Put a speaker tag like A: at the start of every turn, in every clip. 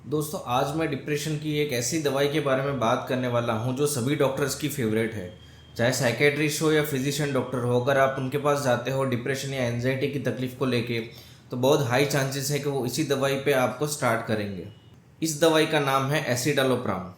A: दोस्तों आज मैं डिप्रेशन की एक ऐसी दवाई के बारे में बात करने वाला हूँ जो सभी डॉक्टर्स की फेवरेट है। चाहे साइकेट्रिस्ट हो या फिजिशियन डॉक्टर हो, अगर आप उनके पास जाते हो डिप्रेशन या एंजाइटी की तकलीफ को लेके, तो बहुत हाई चांसेस है कि वो इसी दवाई पे आपको स्टार्ट करेंगे। इस दवाई का नाम है एसिडालोप्राम।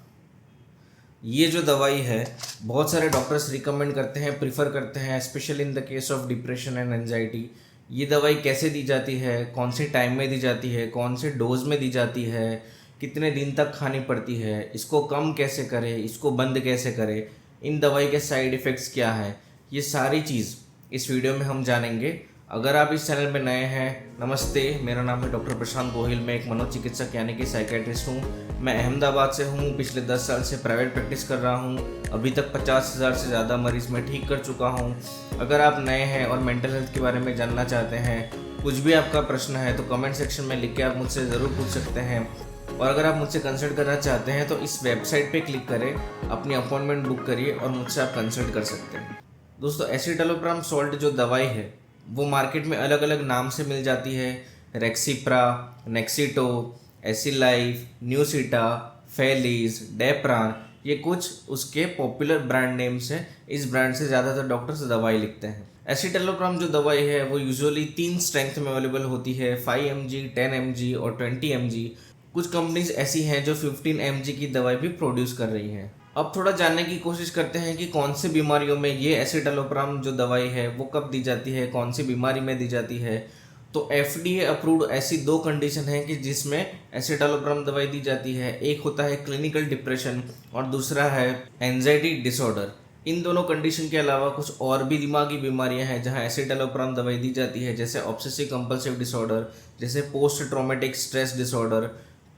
A: ये जो दवाई है बहुत सारे डॉक्टर्स रिकमेंड करते हैं, प्रीफर करते हैं, specially in the case of depression and anxiety. ये दवाई कैसे दी जाती है, कौन से टाइम में दी जाती है, कौन से डोज में दी जाती है, कितने दिन तक खानी पड़ती है, इसको कम कैसे करें, इसको बंद कैसे करें, इन दवाई के साइड इफ़ेक्ट्स क्या हैं, ये सारी चीज़ इस वीडियो में हम जानेंगे। अगर आप इस चैनल में नए हैं, नमस्ते, मेरा नाम है डॉक्टर प्रशांत गोहिल। मैं एक मनोचिकित्सक यानी कि साइकेट्रिस्ट हूँ। मैं अहमदाबाद से हूँ। पिछले 10 साल से प्राइवेट प्रैक्टिस कर रहा हूँ। अभी तक 50,000 से ज़्यादा मरीज़ मैं ठीक कर चुका हूँ। अगर आप नए हैं और मेंटल हेल्थ के बारे में जानना चाहते हैं, कुछ भी आपका प्रश्न है तो कमेंट सेक्शन में लिख के आप मुझसे ज़रूर पूछ सकते हैं। और अगर आप मुझसे कंसल्ट करना चाहते हैं तो इस वेबसाइट पे क्लिक करें, अपनी अपॉइंटमेंट बुक करिए और मुझसे आप कंसल्ट कर सकते हैं। दोस्तों एसिटालोप्राम सॉल्ट जो दवाई है वो मार्केट में अलग अलग नाम से मिल जाती है। रेक्सिप्रा, नेक्सिटो, एसिलाइफ, न्यूसिटा, फेलिस, डेप्रान, ये कुछ उसके पॉपुलर ब्रांड नेम्स हैं। इस ब्रांड से ज़्यादातर डॉक्टर्स दवाई लिखते हैं। एसिटालोप्राम जो दवाई है वो यूजुअली 3 स्ट्रेंथ में अवेलेबल होती है, 5 mg, 10 mg और 20 mg। कुछ कंपनीज ऐसी हैं जो 15 mg की दवाई भी प्रोड्यूस कर रही हैं। अब थोड़ा जानने की कोशिश करते हैं कि कौन सी बीमारियों में ये एसिटालोप्राम जो दवाई है वो कब दी जाती है, कौन सी बीमारी में दी जाती है। तो FDA अप्रूव्ड ऐसी 2 कंडीशन हैं कि जिसमें एसिटालोप्राम दवाई दी जाती है। एक होता है क्लिनिकल डिप्रेशन और दूसरा है एंजाइटी डिसऑर्डर। इन दोनों कंडीशन के अलावा कुछ और भी दिमागी बीमारियां हैं जहां एसिटालोप्राम दवाई दी जाती है, जैसे ऑब्सेसिव कंपल्सिव डिसऑर्डर, जैसे post traumatic stress disorder,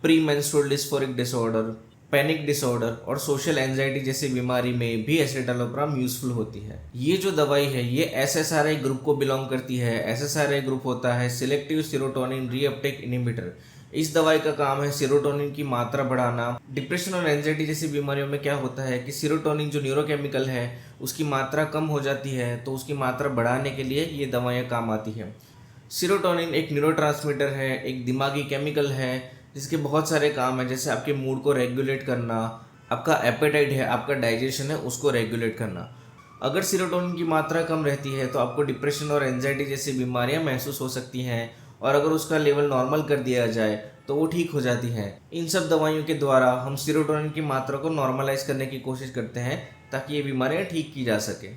A: pre menstrual dysphoric disorder, panic disorder और सोशल एंजाइटी जैसी बीमारी में भी एसिटालोप्राम यूजफुल होती है। ये जो दवाई है ये एसएसआरआई ग्रुप को बिलोंग करती है। एसएसआरआई ग्रुप होता है सिलेक्टिव सेरोटोनिन रीअपटेक इनहिबिटर। इस दवाई का काम है सेरोटोनिन की मात्रा बढ़ाना। डिप्रेशन और एंजाइटी जैसी बीमारियों में क्या होता है कि सेरोटोनिन जो न्यूरोकेमिकल है उसकी मात्रा कम हो जाती है, तो उसकी मात्रा बढ़ाने के लिए ये दवाइयाँ काम आती हैं। सेरोटोनिन एक न्यूरोट्रांसमीटर है, एक दिमागी केमिकल है जिसके बहुत सारे काम हैं, जैसे आपके मूड को रेगुलेट करना, आपका एपेटाइट है, आपका डाइजेशन है, उसको रेगुलेट करना। अगर सेरोटोनिन की मात्रा कम रहती है तो आपको डिप्रेशन और एंजाइटी जैसी बीमारियां महसूस हो सकती हैं, और अगर उसका लेवल नॉर्मल कर दिया जाए तो वो ठीक हो जाती हैं। इन सब दवाइयों के द्वारा हम सेरोटोनिन की मात्रा को नॉर्मलाइज करने की कोशिश करते हैं ताकि ये बीमारियां ठीक की जा सके।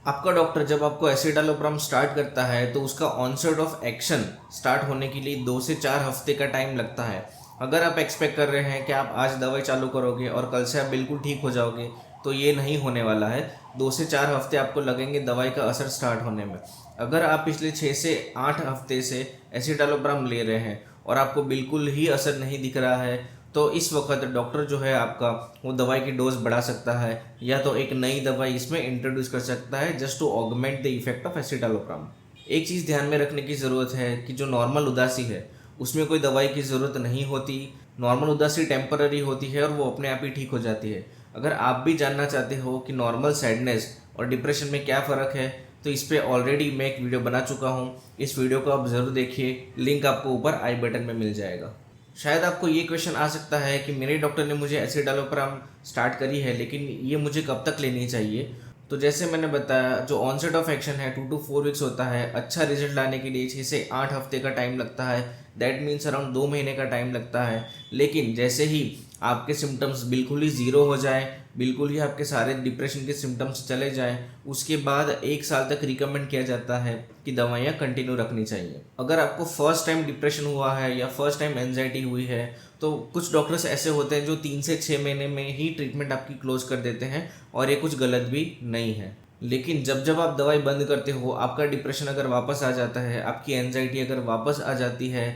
A: आपका डॉक्टर जब आपको एसिटालोप्राम स्टार्ट करता है तो उसका ऑनसेट ऑफ एक्शन स्टार्ट होने के लिए 2 से 4 हफ्ते का टाइम लगता है। अगर आप एक्सपेक्ट कर रहे हैं कि आप आज दवाई चालू करोगे और कल से आप बिल्कुल ठीक हो जाओगे, तो ये नहीं होने वाला है। 2 से 4 हफ्ते आपको लगेंगे दवाई का असर स्टार्ट होने में। अगर आप पिछले 6 से 8 हफ्ते से एसिटालोप्राम ले रहे हैं और आपको बिल्कुल ही असर नहीं दिख रहा है, तो इस वक्त डॉक्टर जो है आपका वो दवाई की डोज बढ़ा सकता है या तो एक नई दवाई इसमें इंट्रोड्यूस कर सकता है just to augment the effect of escitalopram. एक चीज़ ध्यान में रखने की ज़रूरत है कि जो नॉर्मल उदासी है उसमें कोई दवाई की ज़रूरत नहीं होती। नॉर्मल उदासी टेम्पररी होती है और वो अपने आप ही ठीक हो जाती है। अगर आप भी जानना चाहते हो कि नॉर्मल सैडनेस और डिप्रेशन में क्या फ़र्क है, तो इस पर ऑलरेडी मैं एक वीडियो बना चुका हूँ। इस वीडियो को आप ज़रूर देखिए, लिंक आपको ऊपर आई बटन में मिल जाएगा। शायद आपको ये क्वेश्चन आ सकता है कि मेरे डॉक्टर ने मुझे एसिटालोप्राम स्टार्ट करी है, लेकिन ये मुझे कब तक लेनी चाहिए। तो जैसे मैंने बताया, जो ऑनसेट ऑफ एक्शन है 2 to 4 वीक्स होता है। अच्छा रिजल्ट लाने के लिए 6 से 8 हफ्ते का टाइम लगता है। दैट मीन्स अराउंड 2 महीने का टाइम लगता है। लेकिन जैसे ही आपके सिम्टम्स बिल्कुल ही ज़ीरो हो जाए, बिल्कुल ही आपके सारे डिप्रेशन के सिम्टम्स चले जाएं, उसके बाद 1 साल तक रिकमेंड किया जाता है कि दवाइयाँ कंटिन्यू रखनी चाहिए। अगर आपको फर्स्ट टाइम डिप्रेशन हुआ है या फर्स्ट टाइम एंजाइटी हुई है, तो कुछ डॉक्टर्स ऐसे होते हैं जो 3 से 6 महीने में ही ट्रीटमेंट आपकी क्लोज कर देते हैं, और ये कुछ गलत भी नहीं है। लेकिन जब जब आप दवाई बंद करते हो, आपका डिप्रेशन अगर वापस आ जाता है, आपकी एंजाइटी अगर वापस आ जाती है,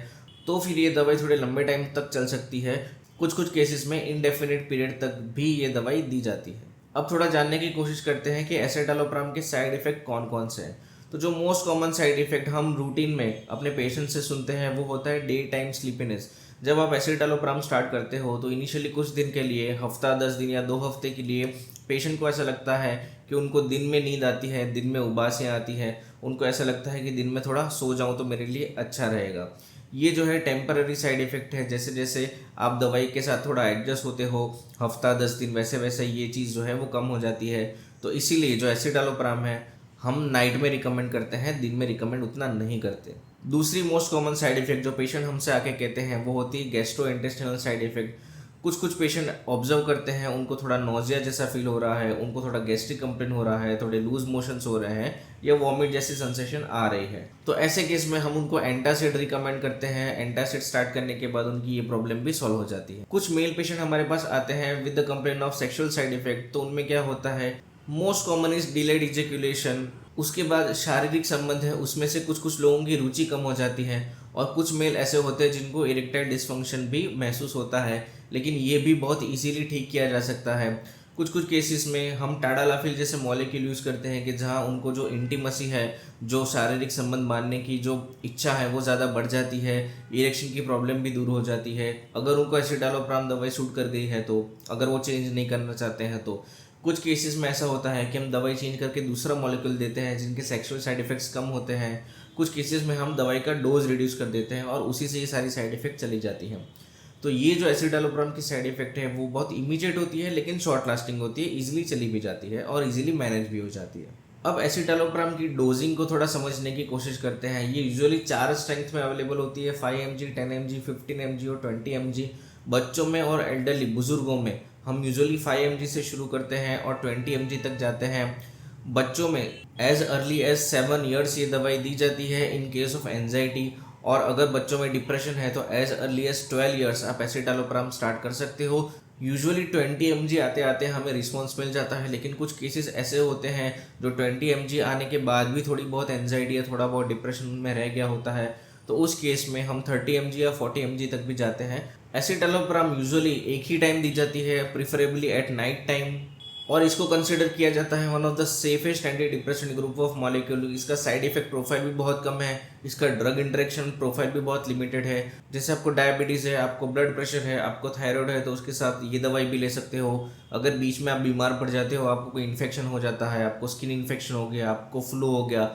A: तो फिर ये दवाई थोड़े लंबे टाइम तक चल सकती है। कुछ कुछ केसेस में इंडेफिनिट पीरियड तक भी ये दवाई दी जाती है। अब थोड़ा जानने की कोशिश करते हैं कि एसिटालोप्राम के साइड इफ़ेक्ट कौन कौन से हैं। तो जो मोस्ट कॉमन साइड इफ़ेक्ट हम रूटीन में अपने पेशेंट से सुनते हैं वो होता है डे टाइम स्लीपीनेस। जब आप एसिटालोप्राम स्टार्ट करते हो तो इनिशियली कुछ दिन के लिए, हफ्ता 10 दिन या 2 हफ्ते के लिए, पेशेंट को ऐसा लगता है कि उनको दिन में नींद आती है, दिन में उबासियाँ आती हैं, उनको ऐसा लगता है कि दिन में थोड़ा सो जाऊँ तो मेरे लिए अच्छा रहेगा। ये जो है टेम्पररी साइड इफेक्ट है। जैसे जैसे आप दवाई के साथ थोड़ा एडजस्ट होते हो, हफ्ता 10 दिन, वैसे वैसे ये चीज़ जो है वो कम हो जाती है। तो इसीलिए जो एसिटालोप्राम है हम नाइट में रिकमेंड करते हैं, दिन में रिकमेंड उतना नहीं करते। दूसरी मोस्ट कॉमन साइड इफेक्ट जो पेशेंट हमसे आके कहते हैं वो होती है गैस्ट्रो इंटेस्टिनल साइड इफेक्ट। कुछ पेशेंट ऑब्जर्व करते हैं, उनको थोड़ा नोजिया जैसा फील हो रहा है, उनको थोड़ा गैस्ट्रिक कंप्लेन हो रहा है, थोड़े लूज मोशंस हो रहे हैं या वॉमिट जैसी सेंसेशन आ रही है। तो ऐसे केस में हम उनको एंटासिड रिकमेंड करते हैं। एंटासिड स्टार्ट करने के बाद उनकी ये प्रॉब्लम भी सॉल्व हो जाती है। कुछ मेल पेशेंट हमारे पास आते हैं with the complain of sexual side effect. तो उनमें क्या होता है, मोस्ट कॉमन इज डिलेड इजेक्यूलेशन। उसके बाद शारीरिक संबंध है, उसमें से कुछ लोगों की रुचि कम हो जाती है, और कुछ मेल ऐसे होते हैं जिनको इरेक्टाइल डिसफंक्शन भी महसूस होता है, लेकिन ये भी बहुत इजीली ठीक किया जा सकता है। कुछ केसेस में हम टाडालाफिल जैसे मॉलिक्यूल यूज़ करते हैं कि जहाँ उनको जो इंटीमसी है, जो शारीरिक संबंध मानने की जो इच्छा है वो ज़्यादा बढ़ जाती है, इरेक्शन की प्रॉब्लम भी दूर हो जाती है। अगर उनको एसिटालोप्राम दवाई सूट कर गई है तो, अगर वो चेंज नहीं करना चाहते हैं तो। कुछ केसेस में ऐसा होता है कि हम दवाई चेंज करके दूसरा मॉलिक्यूल देते हैं जिनके सेक्सुअल साइड इफेक्ट्स कम होते हैं। कुछ केसेस में हम दवाई का डोज रिड्यूस कर देते हैं और उसी से ये सारी साइड इफेक्ट चली जाती हैं। तो ये जो एसिटालोप्राम की साइड इफेक्ट है वो बहुत इमीडिएट होती है, लेकिन शॉर्ट लास्टिंग होती है, इजीली चली भी जाती है और इजीली मैनेज भी हो जाती है। अब एसिटालोप्राम की डोजिंग को थोड़ा समझने की कोशिश करते हैं। ये यूजुअली 4 स्ट्रेंथ में अवेलेबल होती है, 5 mg, 10 mg, 15 mg और 20 mg। बच्चों में और एल्डरली बुजुर्गों में हम यूजुअली 5 mg से शुरू करते हैं और 20 mg तक जाते हैं। बच्चों में एज अर्ली एज 7 ईयर्स ये दवाई दी जाती है इन केस ऑफ एंजाइटी, और अगर बच्चों में डिप्रेशन है तो एज अर्ली एज 12 ईयर्स आप एसिटालोप्राम स्टार्ट कर सकते हो। यूजुअली 20 mg आते आते हमें रिस्पॉन्स मिल जाता है, लेकिन कुछ केसेस ऐसे होते हैं जो 20 mg आने के बाद भी थोड़ी बहुत एंजाइटी या थोड़ा बहुत डिप्रेशन में रह गया होता है, तो उस केस में हम 30 mg या 40 mg तक भी जाते हैं। एसिटालोप्राम यूजुअली एक ही टाइम दी जाती है, प्रिफरेबली एट नाइट टाइम, और इसको कंसिडर किया जाता है one of the safest anti depression group of molecule. इसका साइड इफेक्ट प्रोफाइल भी बहुत कम है, इसका ड्रग इंटरेक्शन प्रोफाइल भी बहुत लिमिटेड है। जैसे आपको डायबिटीज़ है, आपको ब्लड प्रेशर है, आपको थायराइड है, तो उसके साथ ये दवाई भी ले सकते हो। अगर बीच में आप बीमार पड़ जाते हो, आपको कोई इन्फेक्शन हो जाता है, आपको स्किन इन्फेक्शन हो गया, आपको फ्लू हो गया,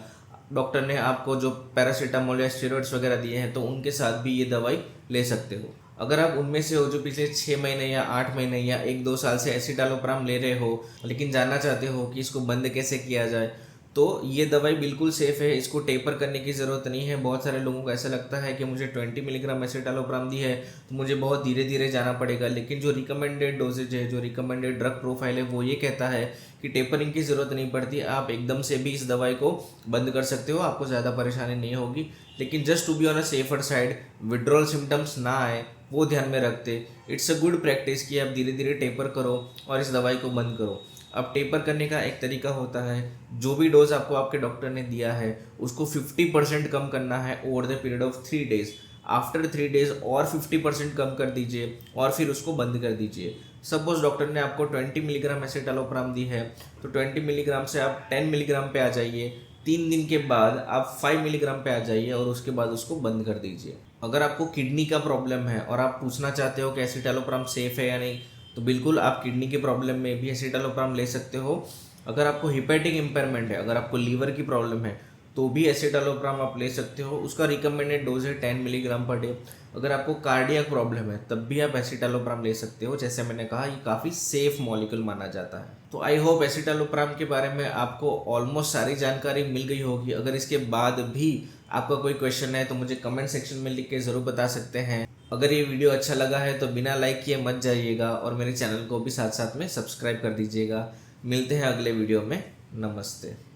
A: डॉक्टर ने आपको जो पैरासीटामोल या स्टेरॉइड्स वगैरह दिए हैं, तो उनके साथ भी ये दवाई ले सकते हो। अगर आप उनमें से हो जो पिछले 6 महीने या 8 महीने या 1-2 साल से एसिटालोप्राम ले रहे हो, लेकिन जानना चाहते हो कि इसको बंद कैसे किया जाए, तो ये दवाई बिल्कुल सेफ़ है। इसको टेपर करने की ज़रूरत नहीं है। बहुत सारे लोगों को ऐसा लगता है कि मुझे 20 मिलीग्राम एसिटालोप्राम दी है तो मुझे बहुत धीरे धीरे जाना पड़ेगा, लेकिन जो रिकमेंडेड डोजेज है, जो रिकमेंडेड ड्रग प्रोफाइल है, वो ये कहता है कि टेपरिंग की ज़रूरत नहीं पड़ती। आप एकदम से भी इस दवाई को बंद कर सकते हो, आपको ज़्यादा परेशानी नहीं होगी। लेकिन just to be on a safer side, withdrawal symptoms ना आए वो ध्यान में रखते इट्स अ गुड प्रैक्टिस कि आप धीरे धीरे टेपर करो और इस दवाई को बंद करो। अब टेपर करने का एक तरीका होता है, जो भी डोज आपको आपके डॉक्टर ने दिया है उसको 50% कम करना है over the period of 3 days. After 3 days और 50% कम कर दीजिए और फिर उसको बंद कर दीजिए। सपोज डॉक्टर ने आपको 20 मिलीग्राम एसिटालोप्राम दी है तो 20 मिलीग्राम से आप 10 मिलीग्राम पे आ जाइए। 3 दिन के बाद आप 5 मिलीग्राम पे आ जाइए और उसके बाद उसको बंद कर दीजिए। अगर आपको किडनी का प्रॉब्लम है और आप पूछना चाहते हो कि एसिटालोप्राम सेफ है या नहीं, तो बिल्कुल आप किडनी के प्रॉब्लम में भी एसिटालोप्राम ले सकते हो। अगर आपको हिपैटिक इम्पेयरमेंट है, अगर आपको लीवर की प्रॉब्लम है, तो भी एसिटालोप्राम आप ले सकते हो। उसका रिकमेंडेड डोज है 10 मिलीग्राम पर डे। अगर आपको कार्डियक प्रॉब्लम है तब भी आप एसिटालोप्राम ले सकते हो। जैसे मैंने कहा, ये काफ़ी सेफ मॉलिक्यूल माना जाता है। तो आई होप एसिटालोप्राम के बारे में आपको ऑलमोस्ट सारी जानकारी मिल गई होगी। अगर इसके बाद भी आपका कोई क्वेश्चन है तो मुझे कमेंट सेक्शन में लिख के ज़रूर बता सकते हैं। अगर ये वीडियो अच्छा लगा है तो बिना लाइक किए मत जाइएगा और मेरे चैनल को भी साथ साथ में सब्सक्राइब कर दीजिएगा। मिलते हैं अगले वीडियो में। नमस्ते।